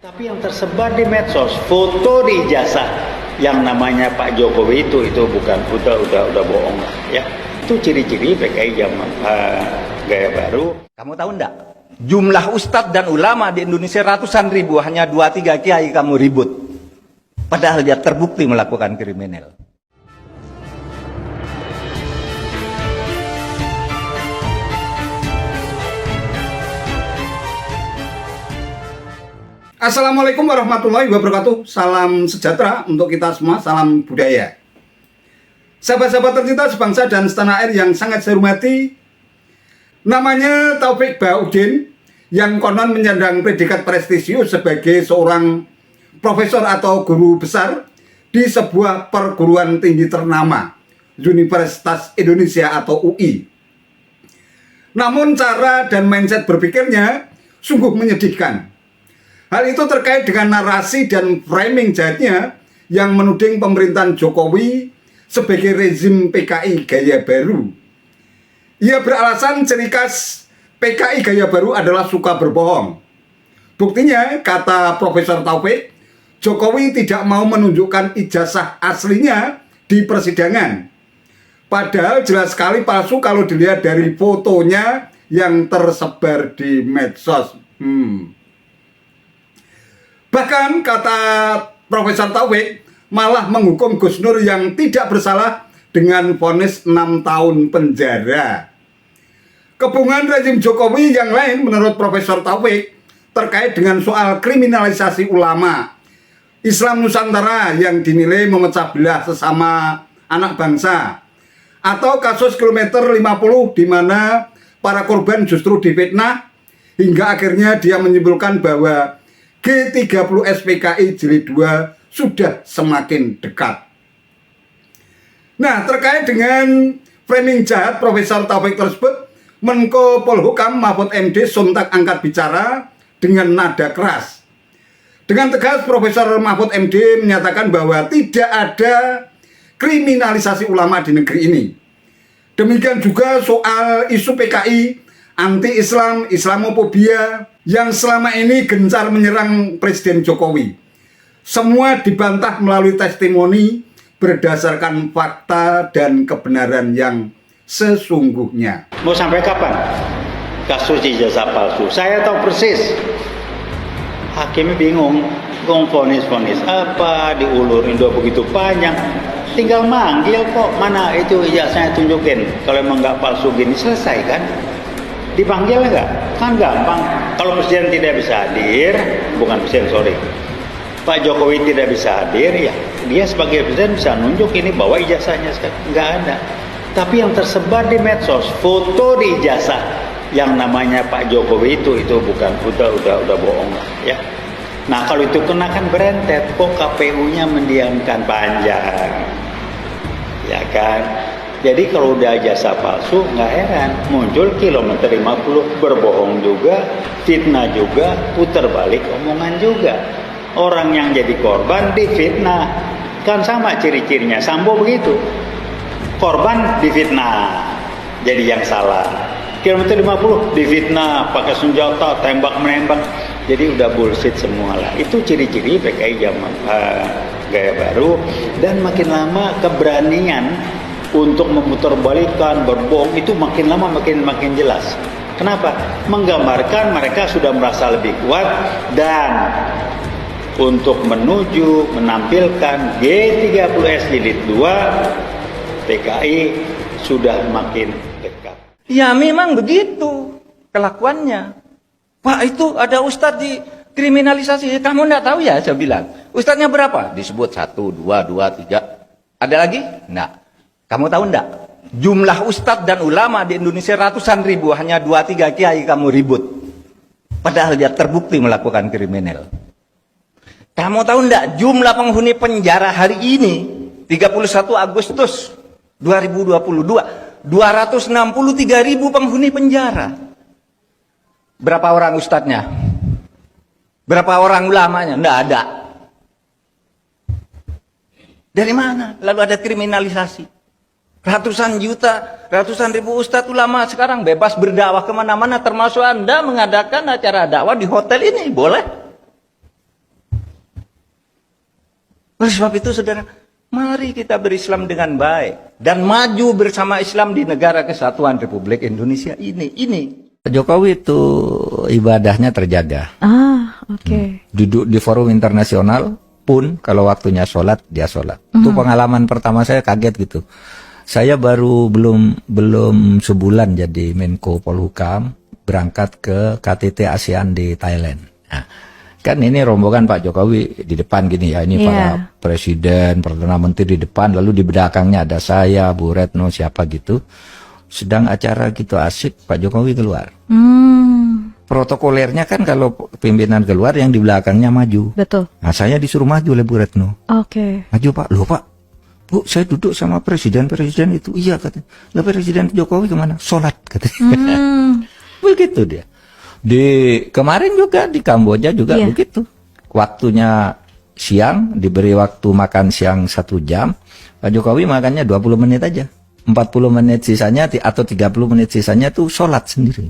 Tapi yang tersebar di medsos, foto di ijazah yang namanya Pak Jokowi itu bukan, udah bohong ya. Itu ciri-ciri PKI zaman gaya baru. Kamu tahu enggak? Jumlah ustadz dan ulama di Indonesia ratusan ribu, hanya 2-3 kiai kamu ribut. Padahal dia terbukti melakukan kriminal. Assalamualaikum warahmatullahi wabarakatuh. Salam sejahtera untuk kita semua, salam budaya. Sahabat-sahabat tercinta sebangsa dan setanah air yang sangat saya hormati, namanya Taufik Bahaudin yang konon menyandang predikat prestisius sebagai seorang profesor atau guru besar di sebuah perguruan tinggi ternama, Universitas Indonesia atau UI. Namun cara dan mindset berpikirnya sungguh menyedihkan. Hal itu terkait dengan narasi dan framing jahatnya yang menuding pemerintahan Jokowi sebagai rezim PKI gaya baru. Ia beralasan ciri khas PKI gaya baru adalah suka berbohong. Buktinya, kata Profesor Taufik, Jokowi tidak mau menunjukkan ijazah aslinya di persidangan. Padahal jelas sekali palsu kalau dilihat dari fotonya yang tersebar di medsos. Bahkan kata Profesor Taufik malah menghukum Gus Nur yang tidak bersalah dengan vonis 6 tahun penjara. Kebungan rezim Jokowi yang lain menurut Profesor Taufik terkait dengan soal kriminalisasi ulama Islam Nusantara yang dinilai memecah belah sesama anak bangsa, atau kasus kilometer 50 di mana para korban justru difitnah hingga akhirnya dia menyimpulkan bahwa G30 SPKI Jilid 2 sudah semakin dekat. Nah, terkait dengan framing jahat Profesor Taufik tersebut, Menko Polhukam Mahfud MD sontak angkat bicara dengan nada keras. Dengan tegas Profesor Mahfud MD menyatakan bahwa tidak ada kriminalisasi ulama di negeri ini. Demikian juga soal isu PKI, anti-Islam, Islamofobia yang selama ini gencar menyerang Presiden Jokowi. Semua dibantah melalui testimoni berdasarkan fakta dan kebenaran yang sesungguhnya. Mau sampai kapan kasus ijazah palsu? Saya tahu persis. Hakimnya bingung, vonis apa, diulurin udah begitu panjang. Tinggal manggil kok, mana itu ijazahnya tunjukin. Kalau emang nggak palsu gini, selesai kan? Dipanggil nggak? Kan gampang. Kalau presiden tidak bisa hadir, bukan presiden, sorry, Pak Jokowi tidak bisa hadir, ya dia sebagai presiden bisa nunjuk ini bahwa ijazahnya nggak ada. Tapi yang tersebar di medsos, foto di ijazah yang namanya Pak Jokowi itu bukan, udah bohong ya. Nah kalau itu kena kan berentet, kok KPU-nya mendiamkan panjang, ya kan? Jadi kalau udah ijazah palsu, nggak heran muncul kilometer 50, berbohong juga, fitnah juga, putar balik omongan juga. Orang yang jadi korban difitnah, kan sama ciri-cirinya. Sambo begitu, korban difitnah, jadi yang salah. Kilometer 50 difitnah, pakai senjata, tembak-menembak, jadi udah bullshit semua lah. Itu ciri-ciri PKI zaman gaya baru, dan makin lama keberanian untuk memutarbalikkan, berbohong itu makin lama makin jelas. Kenapa? Menggambarkan mereka sudah merasa lebih kuat, dan untuk menampilkan G30S Jilid 2 PKI sudah makin dekat. Ya memang begitu kelakuannya. Pak, itu ada ustadz dikriminalisasi. Kamu enggak tahu ya, saya bilang. Ustadznya berapa? Disebut 1, 2, 3. Ada lagi? Enggak. Kamu tahu enggak? Jumlah ustadz dan ulama di Indonesia ratusan ribu, hanya 2-3 kiai kamu ribut. Padahal dia terbukti melakukan kriminal. Kamu tahu enggak jumlah penghuni penjara hari ini 31 Agustus 2022 263.000 penghuni penjara. Berapa orang ustadznya? Berapa orang ulamanya? Enggak ada. Dari mana? Lalu ada kriminalisasi. Ratusan juta, ratusan ribu ustadz ulama sekarang bebas berdakwah kemana-mana, termasuk Anda mengadakan acara dakwah di hotel ini, boleh? Oleh sebab itu saudara, mari kita berislam dengan baik dan maju bersama Islam di negara kesatuan Republik Indonesia ini. Pak Jokowi itu ibadahnya terjaga. Oke. Duduk di forum internasional pun kalau waktunya sholat, dia sholat. Itu pengalaman pertama saya, kaget gitu. Saya baru belum sebulan jadi Menko Polhukam, berangkat ke KTT ASEAN di Thailand. Nah, kan ini rombongan Pak Jokowi di depan gini ya, ini para presiden, perdana menteri di depan, lalu di belakangnya ada saya, Bu Retno, siapa gitu. Sedang acara gitu asik, Pak Jokowi keluar. Protokolernya kan kalau pimpinan keluar yang di belakangnya maju. Betul. Nah, saya disuruh maju oleh Bu Retno. Oke. Maju Pak, loh Pak, Bu, saya duduk sama presiden itu. Iya katanya. Lah Presiden Jokowi kemana? Sholat katanya. Begitu dia. Di kemarin juga di Kamboja juga begitu. Waktunya siang, diberi waktu makan siang 1 jam. Pak Jokowi makannya 20 menit aja. 40 menit sisanya atau 30 menit sisanya tuh sholat sendiri.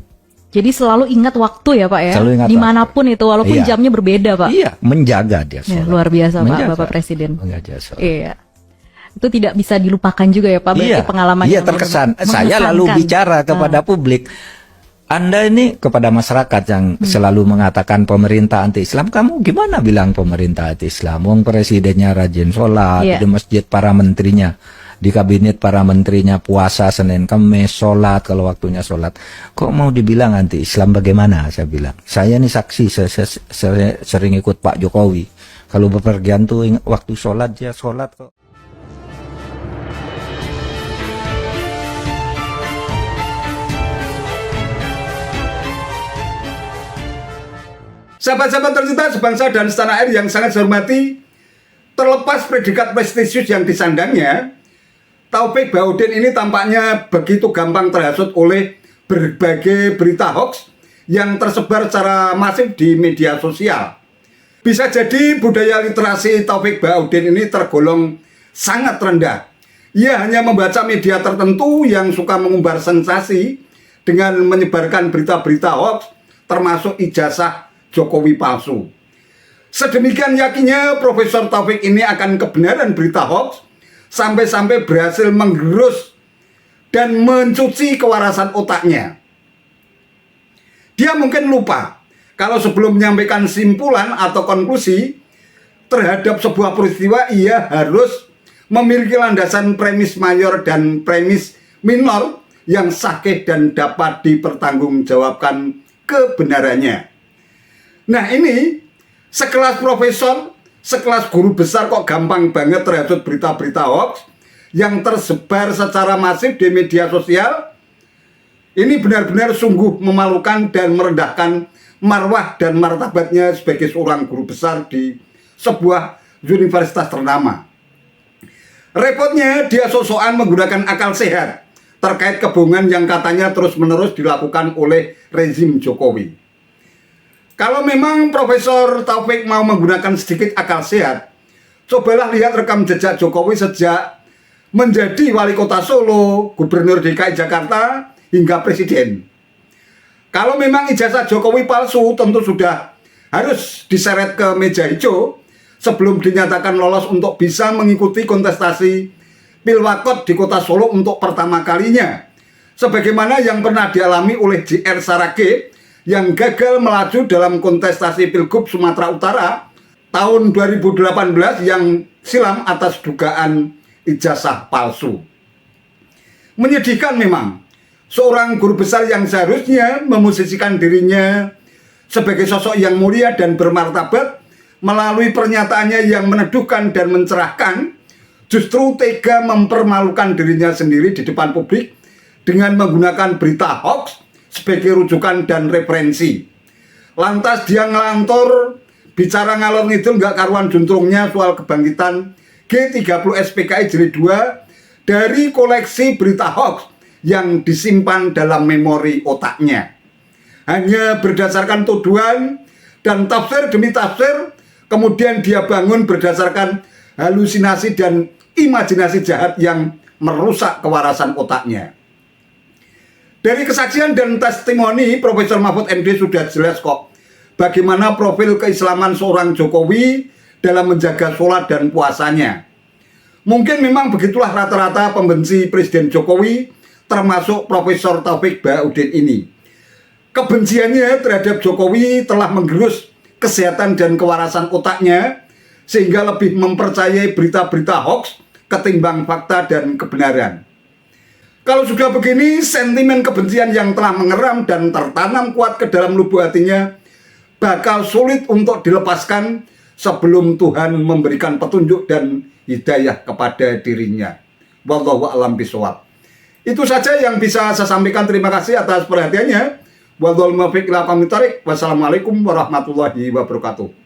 Jadi selalu ingat waktu ya Pak ya? Selalu ingat dimanapun itu, walaupun jamnya berbeda Pak. Iya, menjaga dia sholat. Luar biasa Pak, Menjaga. Bapak Presiden. Menjaga sholat. Iya. Itu tidak bisa dilupakan juga ya Pak, berarti pengalaman Iya, yang terkesan. Saya mengesankan. lalu bicara kepada publik. Anda ini kepada masyarakat yang selalu mengatakan pemerintah anti-Islam, kamu gimana bilang pemerintah anti-Islam? Wong presidennya rajin sholat, di masjid para menterinya, di kabinet para menterinya puasa Senin Kamis, sholat kalau waktunya sholat. Kok mau dibilang anti-Islam bagaimana? Saya bilang. Saya ini saksi, saya sering ikut Pak Jokowi. Kalau bepergian tuh waktu sholat dia sholat kok. Sahabat-sahabat tercinta sebangsa dan setanah air yang sangat saya hormati, terlepas predikat prestisius yang disandangnya, Taufik Bahodin ini tampaknya begitu gampang terhasut oleh berbagai berita hoax yang tersebar secara masif di media sosial. Bisa jadi budaya literasi Taufik Bahodin ini tergolong sangat rendah. Ia hanya membaca media tertentu yang suka mengumbar sensasi dengan menyebarkan berita-berita hoax, termasuk ijazah Jokowi palsu. Sedemikian yakinnya Profesor Taufik ini akan kebenaran berita hoax, sampai-sampai berhasil menggerus dan mencuci kewarasan otaknya. Dia mungkin lupa kalau sebelum menyampaikan simpulan atau konklusi terhadap sebuah peristiwa, ia harus memiliki landasan premis mayor dan premis minor yang sahih dan dapat dipertanggungjawabkan kebenarannya. Nah ini, sekelas profesor, sekelas guru besar kok gampang banget terhadap berita-berita hoax yang tersebar secara masif di media sosial. Ini benar-benar sungguh memalukan dan merendahkan marwah dan martabatnya sebagai seorang guru besar di sebuah universitas ternama. Repotnya dia sok-sokan menggunakan akal sehat terkait kebohongan yang katanya terus-menerus dilakukan oleh rezim Jokowi. Kalau memang Profesor Taufik mau menggunakan sedikit akal sehat, cobalah lihat rekam jejak Jokowi sejak menjadi wali kota Solo, gubernur DKI Jakarta, hingga presiden. Kalau memang ijazah Jokowi palsu, tentu sudah harus diseret ke meja hijau sebelum dinyatakan lolos untuk bisa mengikuti kontestasi Pilwakot di kota Solo untuk pertama kalinya. Sebagaimana yang pernah dialami oleh JR Saraghe yang gagal melaju dalam kontestasi Pilgub Sumatera Utara tahun 2018 yang silam atas dugaan ijazah palsu. Menyedihkan memang, seorang guru besar yang seharusnya memosisikan dirinya sebagai sosok yang mulia dan bermartabat melalui pernyataannya yang meneduhkan dan mencerahkan, justru tega mempermalukan dirinya sendiri di depan publik dengan menggunakan berita hoax sebagai rujukan dan referensi. Lantas dia ngelantur, bicara ngalor ngidul nggak karuan juntrungnya soal kebangkitan G30 SPKI Jilid 2 dari koleksi berita hoax yang disimpan dalam memori otaknya. Hanya berdasarkan tuduhan dan tafsir demi tafsir, kemudian dia bangun berdasarkan halusinasi dan imajinasi jahat yang merusak kewarasan otaknya. Dari kesaksian dan testimoni Profesor Mahfud MD sudah jelas kok bagaimana profil keislaman seorang Jokowi dalam menjaga sholat dan puasanya. Mungkin memang begitulah rata-rata pembenci Presiden Jokowi, termasuk Profesor Taufik Bahaudin ini. Kebenciannya terhadap Jokowi telah menggerus kesehatan dan kewarasan otaknya, sehingga lebih mempercayai berita-berita hoax ketimbang fakta dan kebenaran. Kalau sudah begini, sentimen kebencian yang telah mengeram dan tertanam kuat ke dalam lubuk hatinya bakal sulit untuk dilepaskan sebelum Tuhan memberikan petunjuk dan hidayah kepada dirinya. Wallahu a'lam bishawab. Itu saja yang bisa saya sampaikan. Terima kasih atas perhatiannya. Wassalamualaikum warahmatullahi wabarakatuh.